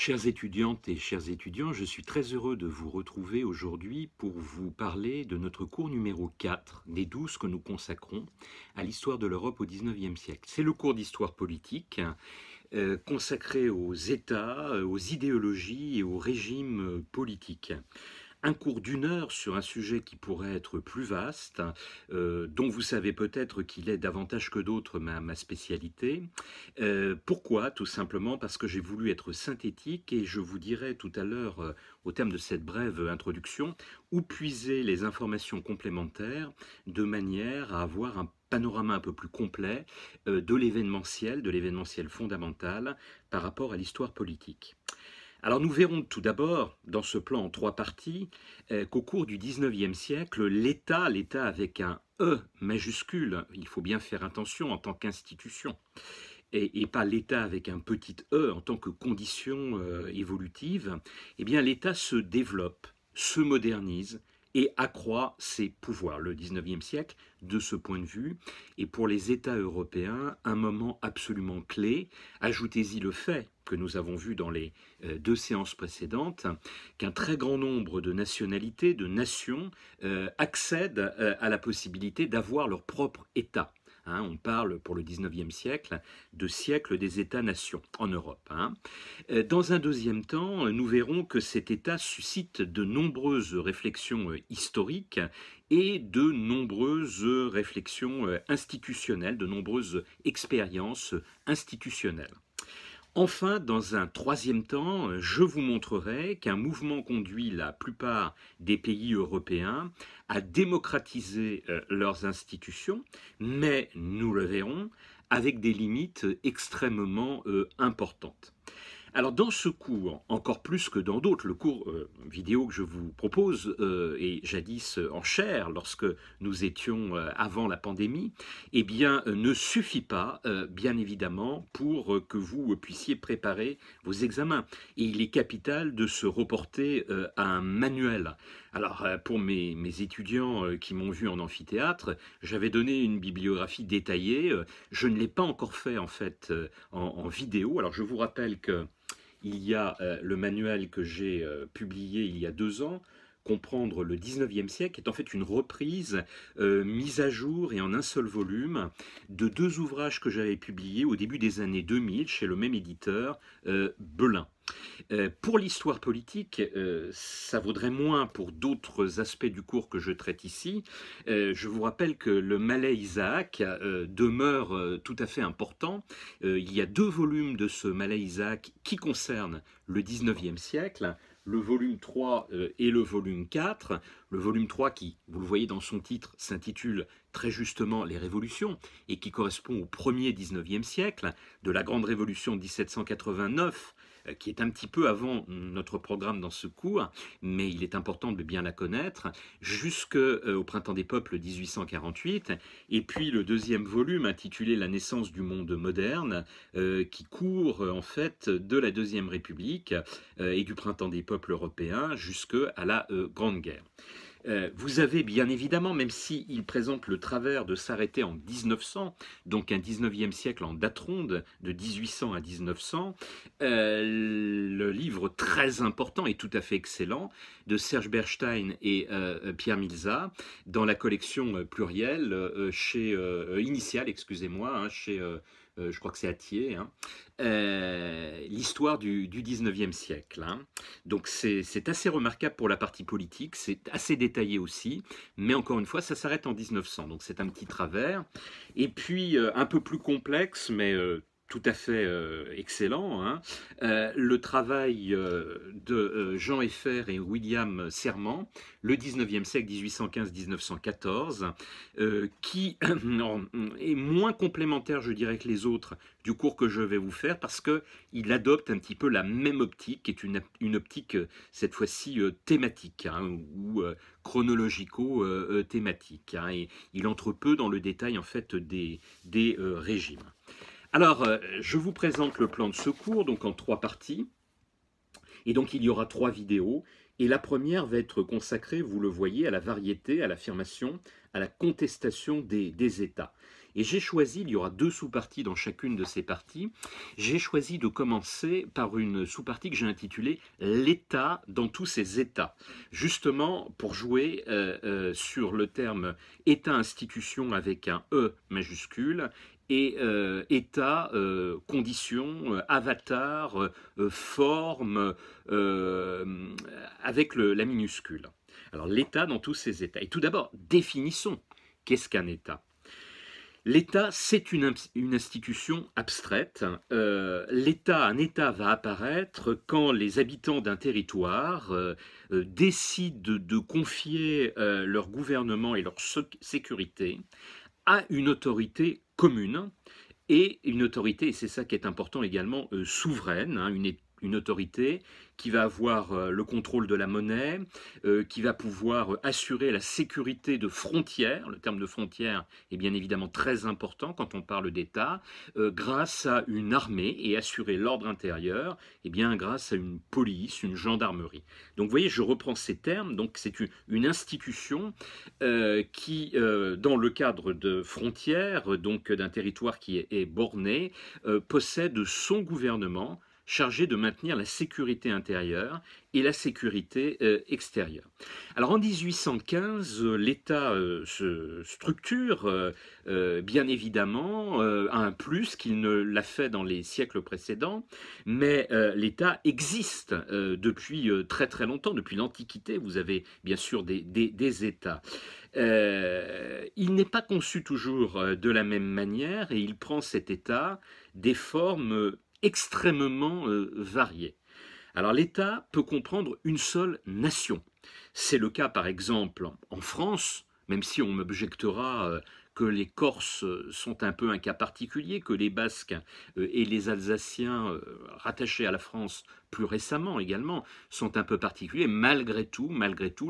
Chères étudiantes et chers étudiants, je suis très heureux de vous retrouver aujourd'hui pour vous parler de notre cours numéro 4 des 12 que nous consacrons à l'histoire de l'Europe au XIXe siècle. C'est le cours d'histoire politique consacré aux États, aux idéologies et aux régimes politiques. Un cours d'une heure sur un sujet qui pourrait être plus vaste, dont vous savez peut-être qu'il est davantage que d'autres ma spécialité. Pourquoi? Tout simplement parce que j'ai voulu être synthétique et je vous dirai tout à l'heure, au terme de cette brève introduction, où puiser les informations complémentaires de manière à avoir un panorama un peu plus complet de l'événementiel fondamental par rapport à l'histoire politique. Alors nous verrons tout d'abord, dans ce plan en 3 parties, qu'au cours du XIXe siècle, l'État avec un E majuscule, il faut bien faire attention en tant qu'institution, et pas l'État avec un petit e en tant que condition évolutive, eh bien l'État se développe, se modernise et accroît ses pouvoirs. Le XIXe siècle, de ce point de vue, est pour les États européens un moment absolument clé. Ajoutez-y le fait que nous avons vu dans les 2 séances précédentes, qu'un très grand nombre de nationalités, de nations, accèdent à la possibilité d'avoir leur propre État. On parle pour le XIXe siècle de siècle des États-nations en Europe. Dans un deuxième temps, nous verrons que cet État suscite de nombreuses réflexions historiques et de nombreuses réflexions institutionnelles, de nombreuses expériences institutionnelles. Enfin, dans un troisième temps, je vous montrerai qu'un mouvement conduit la plupart des pays européens à démocratiser leurs institutions, mais nous le verrons, avec des limites extrêmement importantes. Alors dans ce cours, encore plus que dans d'autres, le cours vidéo que je vous propose et jadis en chair lorsque nous étions avant la pandémie, eh bien ne suffit pas bien évidemment pour que vous puissiez préparer vos examens. Et il est capital de se reporter à un manuel. Alors pour mes étudiants qui m'ont vu en amphithéâtre, j'avais donné une bibliographie détaillée. Je ne l'ai pas encore fait en fait en vidéo. Alors je vous rappelle que il y a le manuel que j'ai publié il y a 2 ans, Comprendre le XIXe siècle, qui est en fait une reprise mise à jour et en un seul volume de 2 ouvrages que j'avais publiés au début des années 2000 chez le même éditeur, Belin. Pour l'histoire politique, ça vaudrait moins pour d'autres aspects du cours que je traite ici. Je vous rappelle que le Malais Isaac demeure tout à fait important. Il y a 2 volumes de ce Malais Isaac qui concernent le XIXe siècle, le volume 3 et le volume 4. Le volume 3 qui, vous le voyez dans son titre, s'intitule très justement Les Révolutions et qui correspond au premier XIXe siècle, de la Grande Révolution de 1789, qui est un petit peu avant notre programme dans ce cours, mais il est important de bien la connaître, jusqu'au Printemps des peuples 1848, et puis le 2e volume intitulé La naissance du monde moderne, qui court en fait de la Deuxième République et du Printemps des peuples européens jusqu'à la Grande Guerre. Vous avez bien évidemment, même s'il présente le travers de s'arrêter en 1900, donc un 19e siècle en date ronde, de 1800 à 1900, le livre très important et tout à fait excellent de Serge Bernstein et Pierre Milza, dans la collection plurielle, initiale, excusez-moi, chez... je crois que c'est Hatier, l'histoire du 19e siècle. Donc c'est assez remarquable pour la partie politique, c'est assez détaillé aussi, mais encore une fois, ça s'arrête en 1900, donc c'est un petit travers. Et puis, un peu plus complexe, mais tout à fait excellent, le travail de Jean Effert et William Serment, le 19e siècle, 1815-1914, qui est moins complémentaire, je dirais, que les autres du cours que je vais vous faire, parce qu'il adopte un petit peu la même optique, qui est une optique, cette fois-ci, thématique, ou chronologico-thématique, et il entre peu dans le détail, en fait, des régimes. Alors, je vous présente le plan de ce cours, donc en 3 parties. Et donc, il y aura 3 vidéos. Et la première va être consacrée, vous le voyez, à la variété, à l'affirmation, à la contestation des États. Et j'ai choisi, il y aura 2 sous-parties dans chacune de ces parties, j'ai choisi de commencer par une sous-partie que j'ai intitulée «L'État dans tous ses états», justement pour jouer sur le terme État-institution avec un E majuscule, et état, condition, avatar, forme, avec la minuscule. Alors l'état dans tous ses états. Et tout d'abord, définissons, qu'est-ce qu'un État? L'État, c'est une institution abstraite. Un État va apparaître quand les habitants d'un territoire décident de confier leur gouvernement et leur sécurité à une autorité commune, et une autorité, et c'est ça qui est important également, souveraine, hein, une autorité qui va avoir le contrôle de la monnaie, qui va pouvoir assurer la sécurité de frontières. Le terme de frontière est bien évidemment très important quand on parle d'État, grâce à une armée, et assurer l'ordre intérieur, eh bien, grâce à une police, une gendarmerie. Donc vous voyez, je reprends ces termes, donc c'est une institution qui, dans le cadre de frontières, donc d'un territoire qui est borné, possède son gouvernement, chargé de maintenir la sécurité intérieure et la sécurité extérieure. Alors en 1815, l'État se structure, bien évidemment, à un plus qu'il ne l'a fait dans les siècles précédents, mais l'État existe depuis très très longtemps, depuis l'Antiquité. Vous avez bien sûr des États. Il n'est pas conçu toujours de la même manière, et il prend cet État des formes extrêmement variées. Alors l'État peut comprendre une seule nation. C'est le cas par exemple en France, même si on m'objectera que les Corses sont un peu un cas particulier, que les Basques et les Alsaciens rattachés à la France plus récemment également sont un peu particuliers. Malgré tout,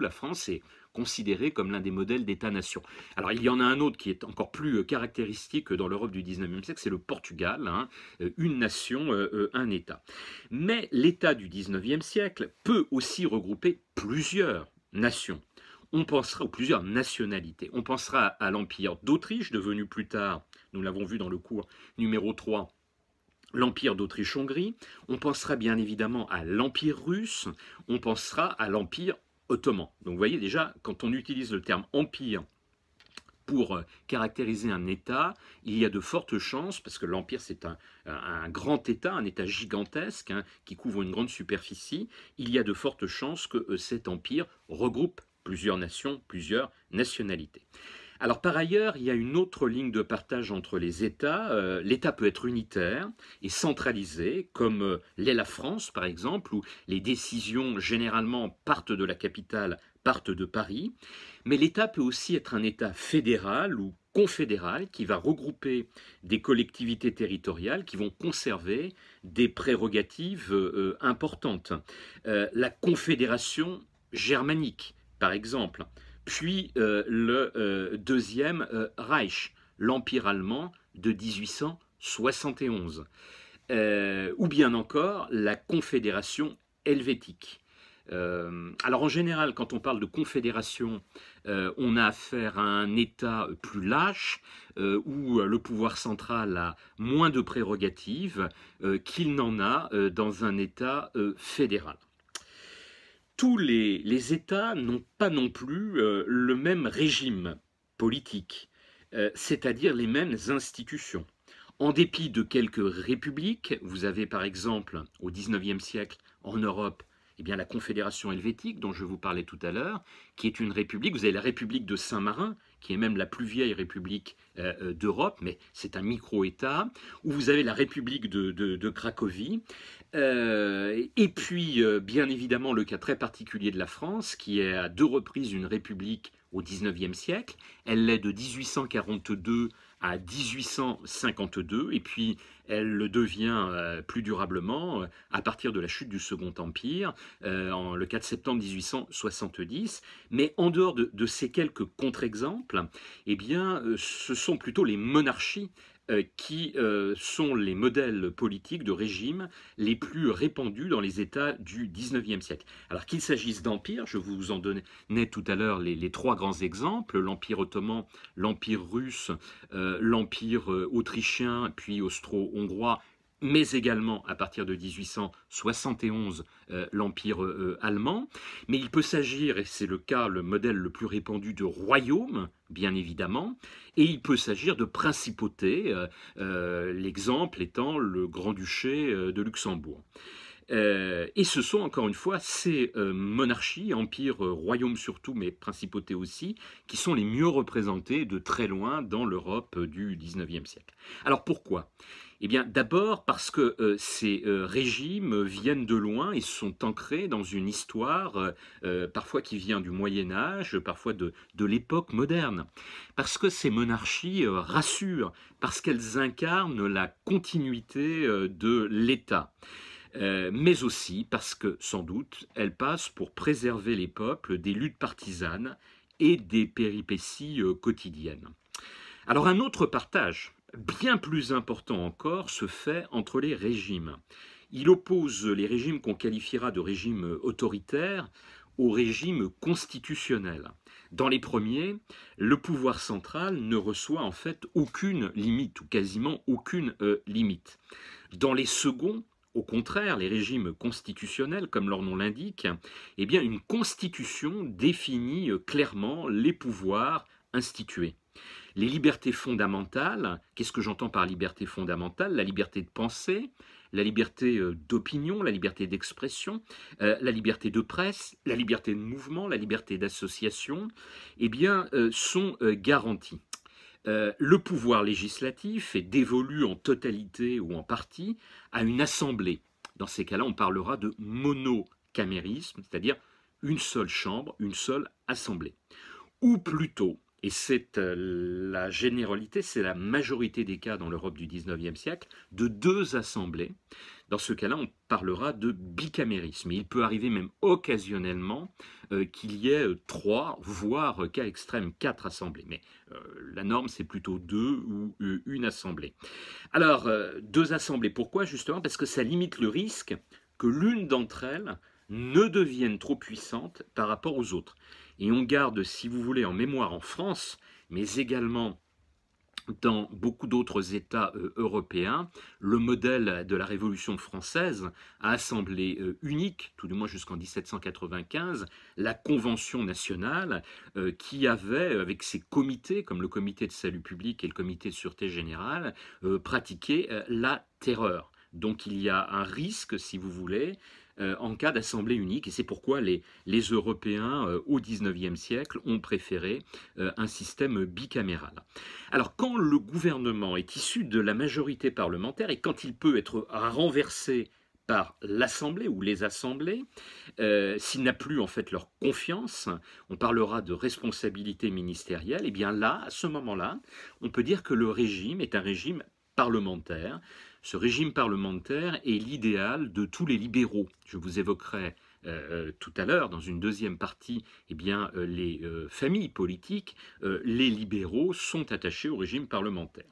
la France est considérée comme l'un des modèles d'État-nation. Alors il y en a un autre qui est encore plus caractéristique dans l'Europe du 19e siècle, c'est le Portugal, hein, une nation, un État. Mais l'État du 19e siècle peut aussi regrouper plusieurs nations. On pensera aux plusieurs nationalités. On pensera à l'Empire d'Autriche, devenu plus tard, nous l'avons vu dans le cours numéro 3, l'Empire d'Autriche-Hongrie. On pensera bien évidemment à l'Empire russe. On pensera à l'Empire ottoman. Donc vous voyez déjà, quand on utilise le terme empire pour caractériser un État, il y a de fortes chances, parce que l'Empire c'est un grand État, un État gigantesque, hein, qui couvre une grande superficie, il y a de fortes chances que cet empire regroupe plusieurs nations, plusieurs nationalités. Alors par ailleurs, il y a une autre ligne de partage entre les États. L'État peut être unitaire et centralisé, comme l'est la France par exemple, où les décisions généralement partent de la capitale, partent de Paris. Mais l'État peut aussi être un État fédéral ou confédéral qui va regrouper des collectivités territoriales qui vont conserver des prérogatives importantes. La confédération germanique, par exemple, puis le Deuxième Reich, l'Empire allemand de 1871, ou bien encore la Confédération helvétique. Alors en général, quand on parle de confédération, on a affaire à un État plus lâche, où le pouvoir central a moins de prérogatives qu'il n'en a dans un État fédéral. Tous les États n'ont pas non plus le même régime politique, c'est-à-dire les mêmes institutions. En dépit de quelques républiques, vous avez par exemple au XIXe siècle en Europe, eh bien, la Confédération helvétique dont je vous parlais tout à l'heure, qui est une république. Vous avez la République de Saint-Marin, qui est même la plus vieille république d'Europe, mais c'est un micro-État, où vous avez la République de Cracovie, et puis bien évidemment le cas très particulier de la France, qui est à 2 reprises une république au XIXe siècle. Elle l'est de 1842 à 1852, et puis elle le devient plus durablement à partir de la chute du Second Empire, le 4 septembre 1870. Mais en dehors de ces quelques contre-exemples, eh bien, ce sont plutôt les monarchies qui sont les modèles politiques de régime les plus répandus dans les États du XIXe siècle. Alors qu'il s'agisse d'empires, je vous en donnais tout à l'heure les trois grands exemples, l'Empire ottoman, l'Empire russe, l'Empire autrichien, puis austro-hongrois, mais également à partir de 1871 l'Empire allemand. Mais il peut s'agir, et c'est le cas, le modèle le plus répandu, de royaumes, bien évidemment, et il peut s'agir de principautés, l'exemple étant le Grand-Duché de Luxembourg. Et ce sont encore une fois ces monarchies, empires, royaumes surtout, mais principautés aussi, qui sont les mieux représentées de très loin dans l'Europe du XIXe siècle. Alors pourquoi ? Eh bien d'abord parce que ces régimes viennent de loin et sont ancrés dans une histoire parfois qui vient du Moyen-Âge, parfois de l'époque moderne. Parce que ces monarchies rassurent, parce qu'elles incarnent la continuité de l'État. Mais aussi parce que, sans doute, elles passent pour préserver les peuples des luttes partisanes et des péripéties quotidiennes. Alors un autre partage, bien plus important encore, se fait entre les régimes. Il oppose les régimes qu'on qualifiera de régimes autoritaires aux régimes constitutionnels. Dans les premiers, le pouvoir central ne reçoit en fait aucune limite, ou quasiment aucune limite. Dans les seconds, au contraire, les régimes constitutionnels, comme leur nom l'indique, eh bien une constitution définit clairement les pouvoirs institués. Les libertés fondamentales, qu'est-ce que j'entends par liberté fondamentale? La liberté de penser, la liberté d'opinion, la liberté d'expression, la liberté de presse, la liberté de mouvement, la liberté d'association, eh bien, sont garanties. Le pouvoir législatif est dévolu en totalité ou en partie à une assemblée. Dans ces cas-là, on parlera de monocamérisme, c'est-à-dire une seule chambre, une seule assemblée. Ou plutôt, et c'est la généralité, c'est la majorité des cas dans l'Europe du XIXe siècle, de deux assemblées. Dans ce cas-là, on parlera de bicamérisme. Et il peut arriver même occasionnellement qu'il y ait trois, voire cas extrême, quatre assemblées. Mais la norme, c'est plutôt deux ou une assemblée. Alors, deux assemblées, pourquoi justement? Parce que ça limite le risque que l'une d'entre elles ne devienne trop puissante par rapport aux autres. Et on garde, si vous voulez, en mémoire en France, mais également dans beaucoup d'autres États européens, le modèle de la Révolution française à assemblée unique, tout du moins jusqu'en 1795, la Convention nationale qui avait, avec ses comités, comme le Comité de salut public et le Comité de sûreté générale, pratiqué la terreur. Donc il y a un risque, si vous voulez, en cas d'assemblée unique, et c'est pourquoi les Européens au XIXe siècle ont préféré un système bicaméral. Alors quand le gouvernement est issu de la majorité parlementaire et quand il peut être renversé par l'Assemblée ou les assemblées, s'il n'a plus en fait leur confiance, on parlera de responsabilité ministérielle, et bien là, à ce moment-là, on peut dire que le régime est un régime parlementaire. Ce régime parlementaire est l'idéal de tous les libéraux. Je vous évoquerai tout à l'heure, dans une deuxième partie, eh bien, les familles politiques, les libéraux sont attachés au régime parlementaire.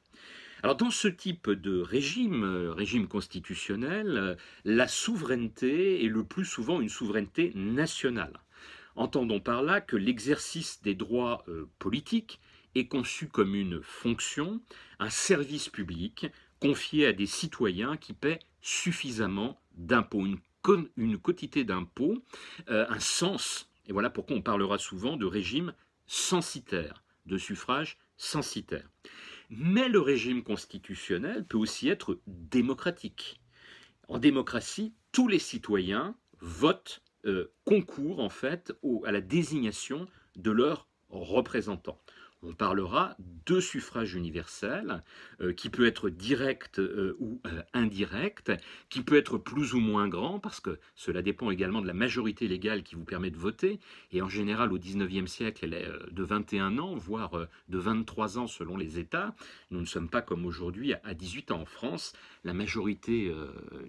Alors dans ce type de régime, régime constitutionnel, la souveraineté est le plus souvent une souveraineté nationale. Entendons par là que l'exercice des droits politiques est conçu comme une fonction, un service public confié à des citoyens qui paient suffisamment d'impôts, une quotité d'impôts, un sens, et voilà pourquoi on parlera souvent de régime censitaire, de suffrage censitaire. Mais le régime constitutionnel peut aussi être démocratique. En démocratie, tous les citoyens votent, concourent en fait à la désignation de leurs représentants. On parlera de suffrage universel, qui peut être direct ou indirect, qui peut être plus ou moins grand, parce que cela dépend également de la majorité légale qui vous permet de voter, et en général au XIXe siècle, elle est de 21 ans, voire de 23 ans selon les États. Nous ne sommes pas comme aujourd'hui à 18 ans en France. La majorité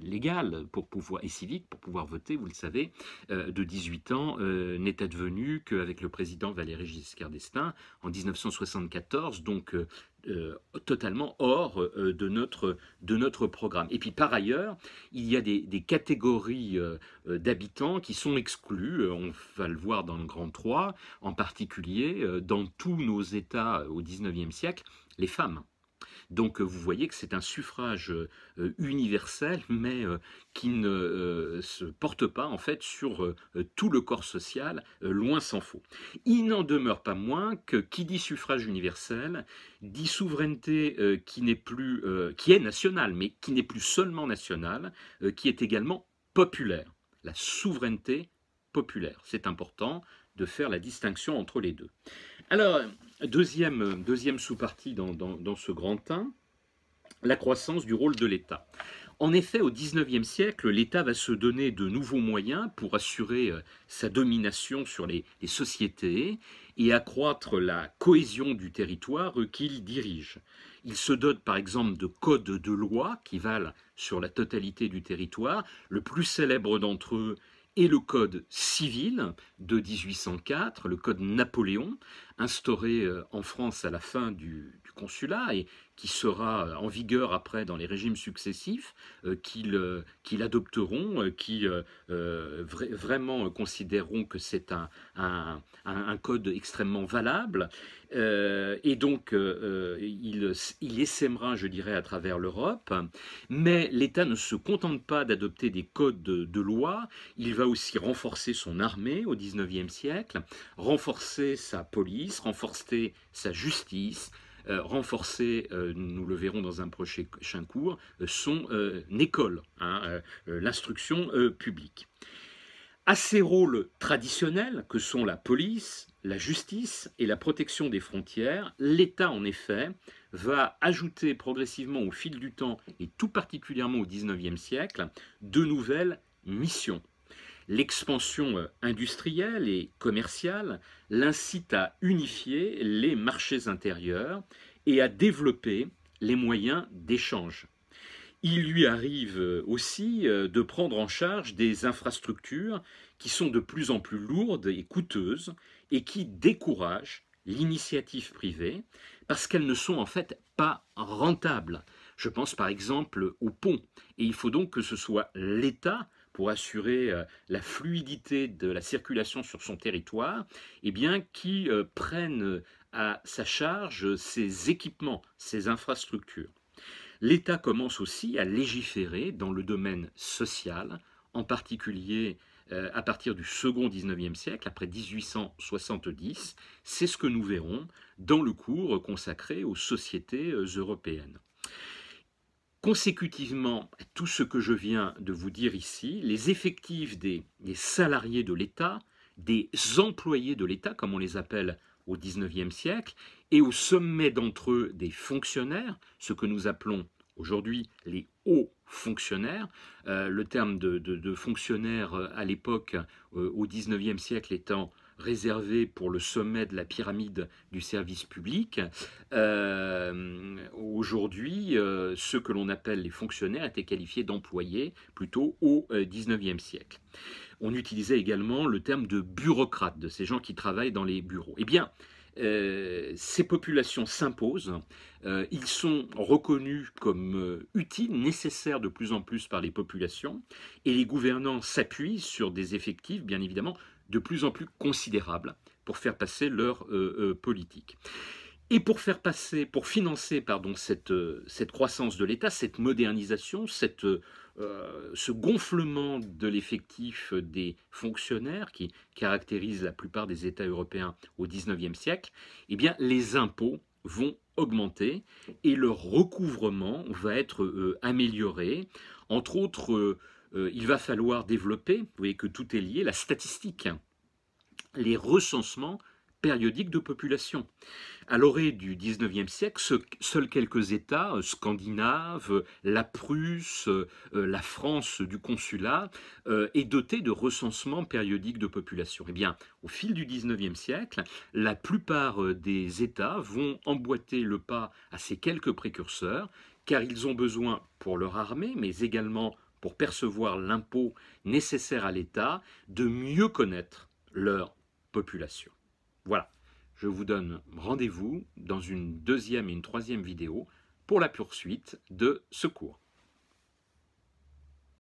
légale pour pouvoir, et civique pour pouvoir voter, vous le savez, de 18 ans n'est advenue qu'avec le président Valéry Giscard d'Estaing en 1963. 1974, donc totalement hors de notre programme. Et puis par ailleurs, il y a des catégories d'habitants qui sont exclus, on va le voir dans le Grand 3, en particulier dans tous nos États au XIXe siècle, les femmes. Donc vous voyez que c'est un suffrage universel, mais qui ne se porte pas en fait sur tout le corps social, loin s'en faut. Il n'en demeure pas moins que qui dit suffrage universel dit souveraineté qui n'est plus, qui est nationale, mais qui n'est plus seulement nationale, qui est également populaire. La souveraineté populaire, c'est important de faire la distinction entre les deux. Alors, deuxième sous-partie dans ce grand 1, la croissance du rôle de l'État. En effet, au XIXe siècle, l'État va se donner de nouveaux moyens pour assurer sa domination sur les sociétés et accroître la cohésion du territoire qu'il dirige. Il se dote par exemple de codes de loi qui valent sur la totalité du territoire. Le plus célèbre d'entre eux est le Code civil de 1804, le Code Napoléon, instauré en France à la fin du Consulat et qui sera en vigueur après dans les régimes successifs, qui l'adopteront, qui vraiment considéreront que c'est un code extrêmement valable. Et donc, il essaimera, je dirais, à travers l'Europe. Mais l'État ne se contente pas d'adopter des codes de loi, il va aussi renforcer son armée au XIXe siècle, renforcer sa police, renforcer sa justice, renforcer, nous le verrons dans un prochain cours, son école, l'instruction publique. À ces rôles traditionnels que sont la police, la justice et la protection des frontières, l'État en effet va ajouter progressivement au fil du temps, et tout particulièrement au XIXe siècle, de nouvelles missions. L'expansion industrielle et commerciale l'incite à unifier les marchés intérieurs et à développer les moyens d'échange. Il lui arrive aussi de prendre en charge des infrastructures qui sont de plus en plus lourdes et coûteuses et qui découragent l'initiative privée parce qu'elles ne sont en fait pas rentables. Je pense par exemple aux ponts et il faut donc que ce soit l'État pour assurer la fluidité de la circulation sur son territoire, eh bien, qui prennent à sa charge ces équipements, ces infrastructures. L'État commence aussi à légiférer dans le domaine social, en particulier à partir du second XIXe siècle, après 1870. C'est ce que nous verrons dans le cours consacré aux sociétés européennes. Consécutivement à tout ce que je viens de vous dire ici, les effectifs des salariés de l'État, des employés de l'État, comme on les appelle au XIXe siècle, et au sommet d'entre eux des fonctionnaires, ce que nous appelons aujourd'hui les hauts fonctionnaires. Le terme de fonctionnaire à l'époque, au XIXe siècle, étant réservé pour le sommet de la pyramide du service public. Aujourd'hui, ceux que l'on appelle les fonctionnaires étaient qualifiés d'employés plutôt au XIXe siècle. On utilisait également le terme de bureaucrate, de ces gens qui travaillent dans les bureaux. Eh bien, ces populations s'imposent, ils sont reconnus comme utiles, nécessaires de plus en plus par les populations, et les gouvernants s'appuient sur des effectifs, bien évidemment, de plus en plus considérables pour faire passer leur politique. Et pour financer cette croissance de l'État, cette modernisation, ce gonflement de l'effectif des fonctionnaires qui caractérise la plupart des États européens au XIXe siècle, eh bien, les impôts vont augmenter et leur recouvrement va être amélioré. Entre autres, il va falloir développer, vous voyez que tout est lié, la statistique, les recensements périodiques de population. À l'orée du XIXe siècle, seuls quelques États scandinaves, la Prusse, la France du Consulat, est dotés de recensements périodiques de population. Eh bien, au fil du XIXe siècle, la plupart des États vont emboîter le pas à ces quelques précurseurs, car ils ont besoin pour leur armée, mais également pour percevoir l'impôt nécessaire à l'État, de mieux connaître leur population. Voilà, je vous donne rendez-vous dans une deuxième et une troisième vidéo pour la poursuite de ce cours.